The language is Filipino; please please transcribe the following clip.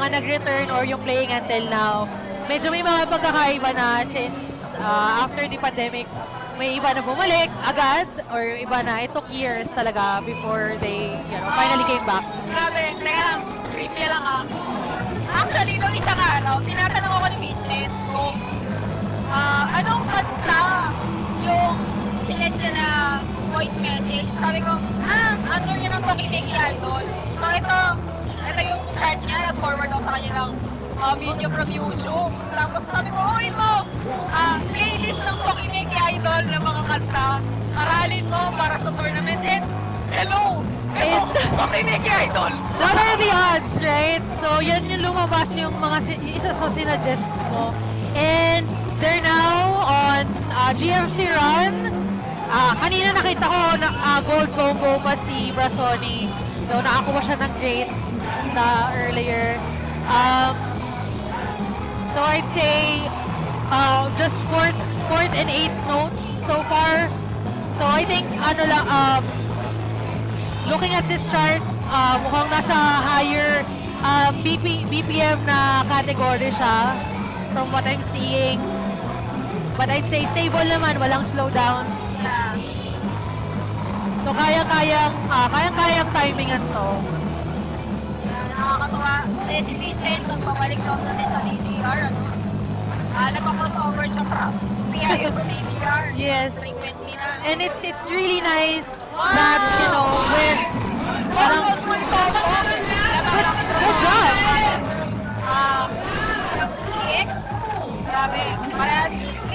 mga nag-return or yung playing until now, medyo may mga pagkakaiba na since after the pandemic, may iba na bumalik agad or iba na it took years talaga before they finally came back. Grabe, teka lang, creepy lang ah. Actually, nung isang araw, tinatanong ako ni Vincent kung anong kanta yung sinend niya na voice message. Sabi ko, under yun ang Tokimeki Idol. So ito yung chart niya, nag-forward ako sa kanya ng video from YouTube. Tapos sabi ko, ito, playlist ng Tokimeki Idol na mga kanta. Aralin mo para sa tournament. And, hello! Ito, Tokimeki Idol! What are the odds, right? So, yan yung lumabas yung mga isa sa sinadjust mo. And they're now on GMC Run. Kanina nakita ko na gold combo pa si Brasoni. So, nakakuha siya ng great na earlier. So, I'd say just fourth and 8th notes so far. So, I think, looking at this chart, mukhang nasa higher BPM na category siya from what I'm seeing. But I'd say stable naman, walang slowdowns. So kayang timingan to. Nakakatuwa. Kasi si Vincent, nagpabalik daw natin sa DDR. Nagpa-crossover siya from PIO to DDR. Yes. Frequently na. And it's really nice that, with parang good job. EX, grabe. Parehas